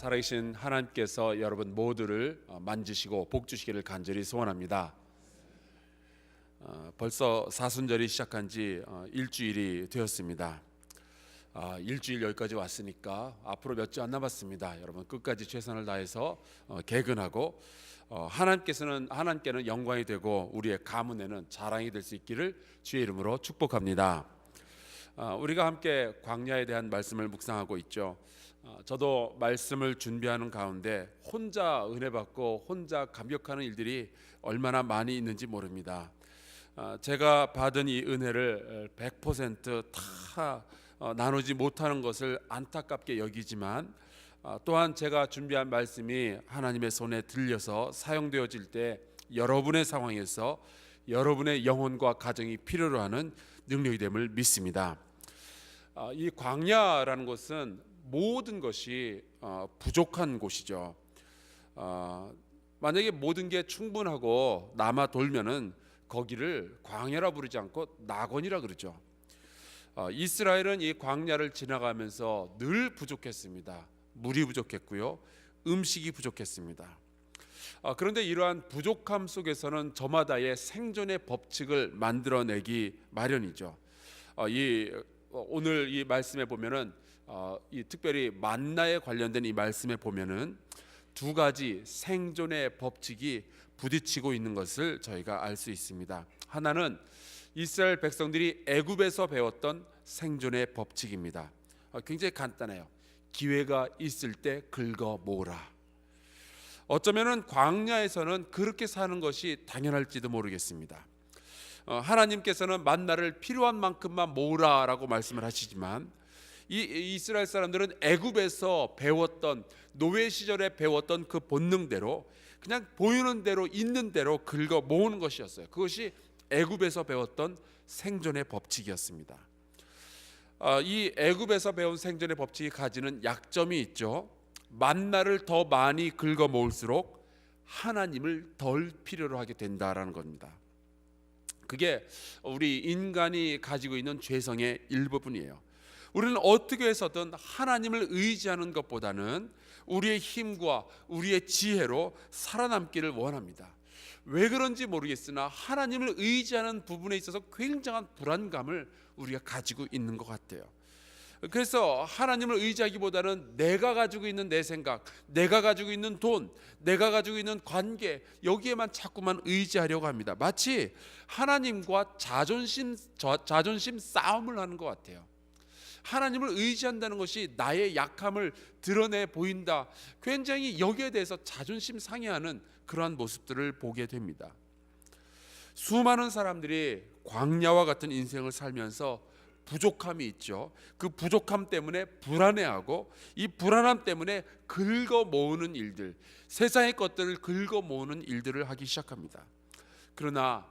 살아계신 하나님께서 여러분 모두를 만지시고 복 주시기를 간절히 소원합니다. 벌써 사순절이 시작한 지 일주일이 되었습니다. 일주일 여기까지 왔으니까 앞으로 몇 주 안 남았습니다. 여러분 끝까지 최선을 다해서 개근하고 하나님께는 영광이 되고 우리의 가문에는 자랑이 될 수 있기를 주의 이름으로 축복합니다. 우리가 함께 광야에 대한 말씀을 묵상하고 있죠. 저도 말씀을 준비하는 가운데 혼자 은혜 받고 혼자 감격하는 일들이 얼마나 많이 있는지 모릅니다. 제가 받은 이 은혜를 100% 나누지 못하는 것을 안타깝게 여기지만 또한 제가 준비한 말씀이 하나님의 손에 들려서 사용되어질 때 여러분의 상황에서 여러분의 영혼과 가정이 필요로 하는 능력이 됨을 믿습니다. 이 광야라는 것은 모든 것이 부족한 곳이죠. 만약에 모든 게 충분하고 남아 돌면은 거기를 광야라 부르지 않고 낙원이라 그러죠. 이스라엘은 이 광야를 지나가면서 늘 부족했습니다. 물이 부족했고요, 음식이 부족했습니다. 그런데 이러한 부족함 속에서는 저마다의 생존의 법칙을 만들어내기 마련이죠. 오늘 이 말씀에 보면은 특별히 만나에 관련된 이 말씀에 보면은 두 가지 생존의 법칙이 부딪히고 있는 것을 저희가 알 수 있습니다. 하나는 이스라엘 백성들이 애굽에서 배웠던 생존의 법칙입니다. 굉장히 간단해요. 기회가 있을 때 긁어 모으라. 어쩌면은 광야에서는 그렇게 사는 것이 당연할지도 모르겠습니다. 하나님께서는 만나를 필요한 만큼만 모으라라고 말씀을 하시지만 이 이스라엘 사람들은 애굽에서 배웠던, 노예 시절에 배웠던 그 본능대로 그냥 보이는 대로 있는 대로 긁어 모으는 것이었어요. 그것이 애굽에서 배웠던 생존의 법칙이었습니다. 이 애굽에서 배운 생존의 법칙이 가지는 약점이 있죠. 만나를 더 많이 긁어 모을수록 하나님을 덜 필요로 하게 된다라는 겁니다. 그게 우리 인간이 가지고 있는 죄성의 일부분이에요. 우리는 어떻게 해서든 하나님을 의지하는 것보다는 우리의 힘과 우리의 지혜로 살아남기를 원합니다. 왜 그런지 모르겠으나 하나님을 의지하는 부분에 있어서 굉장한 불안감을 우리가 가지고 있는 것 같아요. 그래서 하나님을 의지하기보다는 내가 가지고 있는 내 생각, 내가 가지고 있는 돈, 내가 가지고 있는 관계, 여기에만 자꾸만 의지하려고 합니다. 마치 하나님과 자존심 싸움을 하는 것 같아요. 하나님을 의지한다는 것이 나의 약함을 드러내 보인다. 굉장히 여기에 대해서 자존심 상해하는 그러한 모습들을 보게 됩니다. 수많은 사람들이 광야와 같은 인생을 살면서 부족함이 있죠. 그 부족함 때문에 불안해하고 이 불안함 때문에 긁어 모으는 일들, 세상의 것들을 긁어 모으는 일들을 하기 시작합니다. 그러나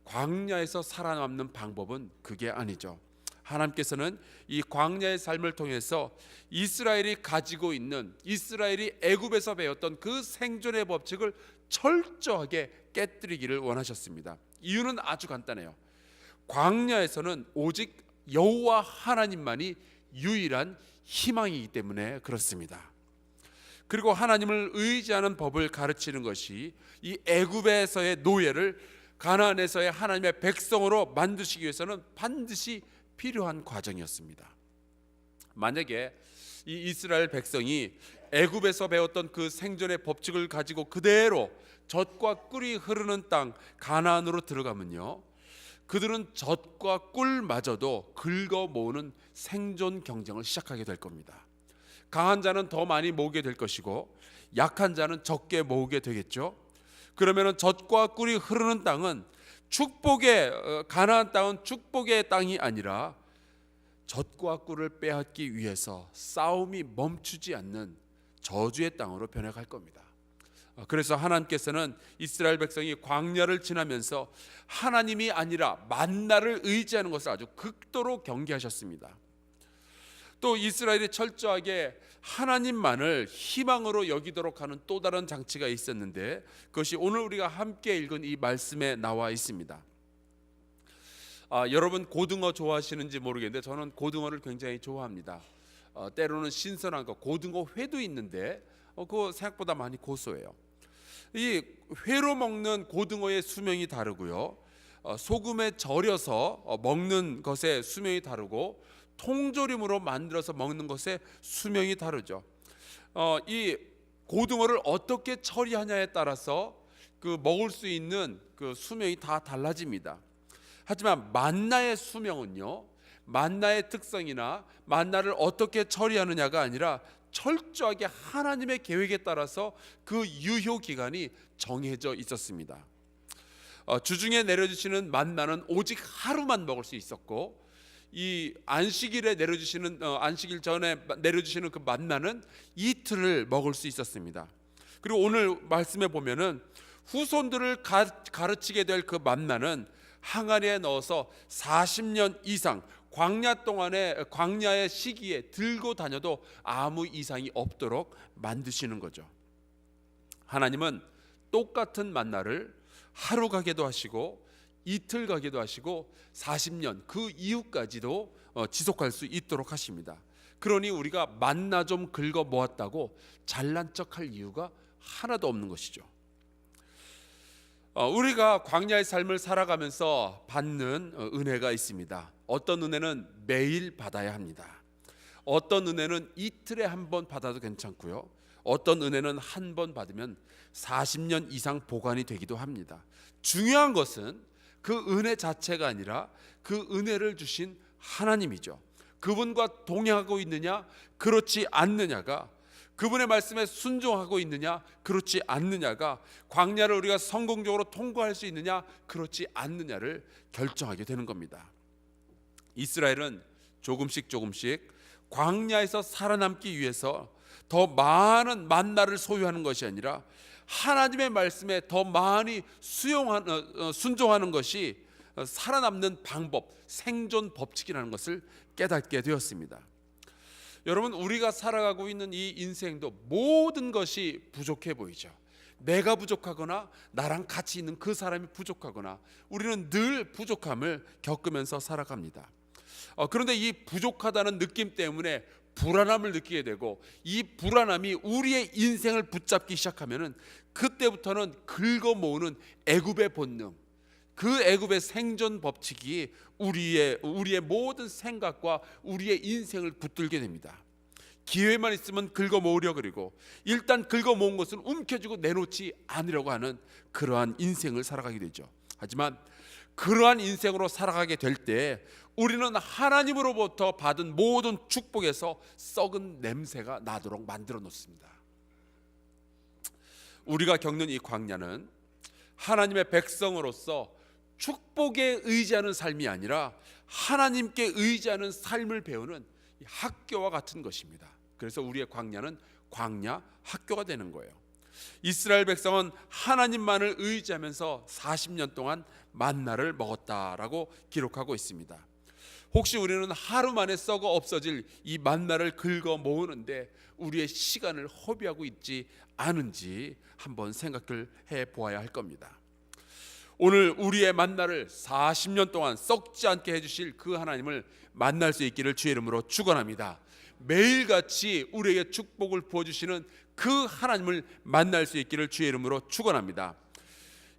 광야에서 살아남는 방법은 그게 아니죠. 하나님께서는 이 광야의 삶을 통해서 이스라엘이 가지고 있는, 이스라엘이 애굽에서 배웠던 그 생존의 법칙을 철저하게 깨뜨리기를 원하셨습니다. 이유는 아주 간단해요. 광야에서는 오직 여호와 하나님만이 유일한 희망이기 때문에 그렇습니다. 그리고 하나님을 의지하는 법을 가르치는 것이 이 애굽에서의 노예를 가나안에서의 하나님의 백성으로 만드시기 위해서는 반드시 필요한 과정이었습니다. 만약에 이 이스라엘 백성이 애굽에서 배웠던 그 생존의 법칙을 가지고 그대로 젖과 꿀이 흐르는 땅 가나안으로 들어가면요, 그들은 젖과 꿀마저도 긁어 모으는 생존 경쟁을 시작하게 될 겁니다. 강한 자는 더 많이 모으게 될 것이고 약한 자는 적게 모으게 되겠죠. 그러면은 젖과 꿀이 흐르는 땅은 가나안 땅은 축복의 땅이 아니라 젖과 꿀을 빼앗기 위해서 싸움이 멈추지 않는 저주의 땅으로 변해갈 겁니다. 그래서 하나님께서는 이스라엘 백성이 광야를 지나면서 하나님이 아니라 만나를 의지하는 것을 아주 극도로 경계하셨습니다. 또 이스라엘이 철저하게 하나님만을 희망으로 여기도록 하는 또 다른 장치가 있었는데 그것이 오늘 우리가 함께 읽은 이 말씀에 나와 있습니다. 여러분 고등어 좋아하시는지 모르겠는데 저는 고등어를 굉장히 좋아합니다. 때로는 신선한 거 고등어 회도 있는데 그거 생각보다 많이 고소해요. 이 회로 먹는 고등어의 수명이 다르고요. 소금에 절여서 먹는 것의 수명이 다르고 통조림으로 만들어서 먹는 것의 수명이 다르죠. 이 고등어를 어떻게 처리하냐에 따라서 그 먹을 수 있는 그 수명이 다 달라집니다. 하지만 만나의 수명은요, 만나의 특성이나 만나를 어떻게 처리하느냐가 아니라 철저하게 하나님의 계획에 따라서 그 유효 기간이 정해져 있었습니다. 주중에 내려주시는 만나는 오직 하루만 먹을 수 있었고, 이 안식일에 내려주시는 안식일 전에 내려주시는 그 만나는 이틀을 먹을 수 있었습니다. 그리고 오늘 말씀에 보면은 후손들을 가르치게 될 그 만나는 항아리에 넣어서 40년 이상 광야의 시기에 들고 다녀도 아무 이상이 없도록 만드시는 거죠. 하나님은 똑같은 만나를 하루 가게도 하시고 이틀 가게도 하시고 40년 그 이후까지도 지속할 수 있도록 하십니다. 그러니 우리가 만나 좀 긁어 모았다고 잘난 척할 이유가 하나도 없는 것이죠. 우리가 광야의 삶을 살아가면서 받는 은혜가 있습니다. 어떤 은혜는 매일 받아야 합니다. 어떤 은혜는 이틀에 한 번 받아도 괜찮고요. 어떤 은혜는 한 번 받으면 40년 이상 보관이 되기도 합니다. 중요한 것은 그 은혜 자체가 아니라 그 은혜를 주신 하나님이죠. 그분과 동행하고 있느냐 그렇지 않느냐가, 그분의 말씀에 순종하고 있느냐 그렇지 않느냐가, 광야를 우리가 성공적으로 통과할 수 있느냐 그렇지 않느냐를 결정하게 되는 겁니다. 이스라엘은 조금씩 광야에서 살아남기 위해서 더 많은 만나를 소유하는 것이 아니라 하나님의 말씀에 더 많이 순종하는 것이 살아남는 방법, 생존 법칙이라는 것을 깨닫게 되었습니다. 여러분, 우리가 살아가고 있는 이 인생도 모든 것이 부족해 보이죠. 내가 부족하거나 나랑 같이 있는 그 사람이 부족하거나 우리는 늘 부족함을 겪으면서 살아갑니다. 그런데 이 부족하다는 느낌 때문에 불안함을 느끼게 되고, 이 불안함이 우리의 인생을 붙잡기 시작하면은 그때부터는 긁어 모으는 애굽의 본능, 그 애굽의 생존 법칙이 우리의 모든 생각과 우리의 인생을 붙들게 됩니다. 기회만 있으면 긁어 모으려 그리고 일단 긁어 모은 것은 움켜쥐고 내놓지 않으려고 하는 그러한 인생을 살아가게 되죠. 하지만 그러한 인생으로 살아가게 될 때 우리는 하나님으로부터 받은 모든 축복에서 썩은 냄새가 나도록 만들어 놓습니다. 우리가 겪는 이 광야는 하나님의 백성으로서 축복에 의지하는 삶이 아니라 하나님께 의지하는 삶을 배우는 학교와 같은 것입니다. 그래서 우리의 광야는 광야 학교가 되는 거예요. 이스라엘 백성은 하나님만을 의지하면서 40년 동안 만나를 먹었다라고 기록하고 있습니다. 혹시 우리는 하루 만에 썩어 없어질 이 만나를 긁어 모으는데 우리의 시간을 허비하고 있지 않은지 한번 생각을 해보아야 할 겁니다. 오늘 우리의 만나를 40년 동안 썩지 않게 해주실 그 하나님을 만날 수 있기를 주의 이름으로 축원합니다. 매일같이 우리에게 축복을 부어주시는 그 하나님을 만날 수 있기를 주의 이름으로 축원합니다.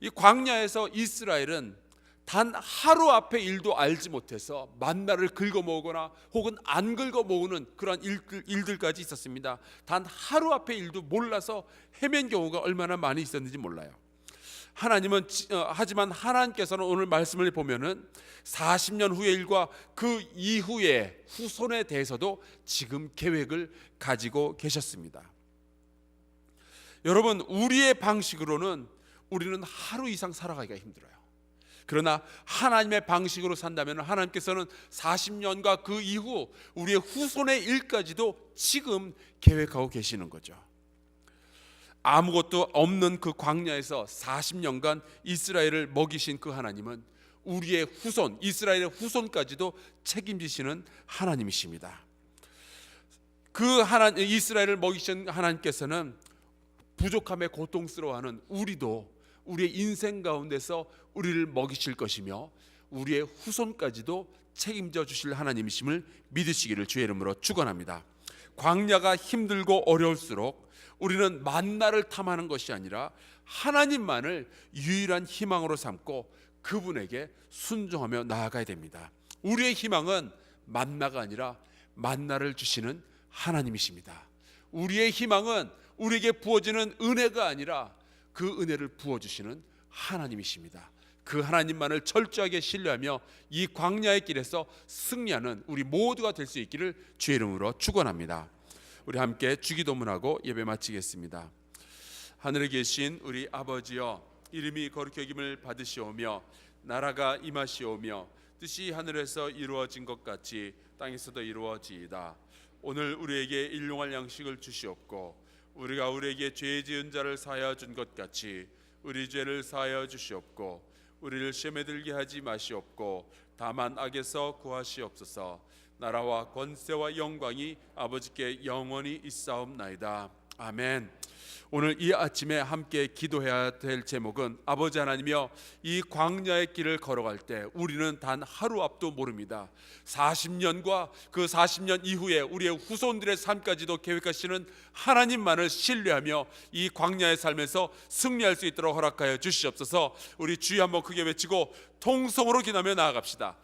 이 광야에서 이스라엘은 단 하루 앞의 일도 알지 못해서 만나를 긁어 모으거나 혹은 안 긁어 모으는 그러한 일들까지 있었습니다. 단 하루 앞의 일도 몰라서 헤맨 경우가 얼마나 많이 있었는지 몰라요. 하지만 하나님께서는 오늘 말씀을 보면은 40년 후의 일과 그 이후의 후손에 대해서도 지금 계획을 가지고 계셨습니다. 여러분, 우리의 방식으로는 우리는 하루 이상 살아가기가 힘들어요. 그러나 하나님의 방식으로 산다면 하나님께서는 40년과 그 이후 우리의 후손의 일까지도 지금 계획하고 계시는 거죠. 아무것도 없는 그 광야에서 40년간 이스라엘을 먹이신 그 하나님은 우리의 후손, 이스라엘의 후손까지도 책임지시는 하나님이십니다. 이스라엘을 먹이신 하나님께서는 부족함에 고통스러워하는 우리도 우리의 인생 가운데서 우리를 먹이실 것이며 우리의 후손까지도 책임져 주실 하나님이심을 믿으시기를 주의 이름으로 축원합니다. 광야가 힘들고 어려울수록 우리는 만나를 탐하는 것이 아니라 하나님만을 유일한 희망으로 삼고 그분에게 순종하며 나아가야 됩니다. 우리의 희망은 만나가 아니라 만나를 주시는 하나님이십니다. 우리의 희망은 우리에게 부어지는 은혜가 아니라 그 은혜를 부어주시는 하나님이십니다. 그 하나님만을 철저하게 신뢰하며 이 광야의 길에서 승리하는 우리 모두가 될 수 있기를 주의 이름으로 축원합니다. 우리 함께 주기도문하고 예배 마치겠습니다. 하늘에 계신 우리 아버지여, 이름이 거룩히 여김을 받으시오며 나라가 임하시오며 뜻이 하늘에서 이루어진 것 같이 땅에서도 이루어지이다. 오늘 우리에게 일용할 양식을 주시옵고 우리가 우리에게 죄 지은 자를 사하여 준 것 같이 우리 죄를 사하여 주시옵고 우리를 시험에 들게 하지 마시옵고 다만 악에서 구하시옵소서. 나라와 권세와 영광이 아버지께 영원히 있사옵나이다. 아멘. 오늘 이 아침에 함께 기도해야 될 제목은 아버지 하나님이여, 이 광야의 길을 걸어갈 때 우리는 단 하루 앞도 모릅니다. 40년과 그 40년 이후에 우리의 후손들의 삶까지도 계획하시는 하나님만을 신뢰하며 이 광야의 삶에서 승리할 수 있도록 허락하여 주시옵소서. 우리 주여 한번 크게 외치고 통성으로 기도하며 나아갑시다.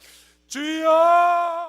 주여!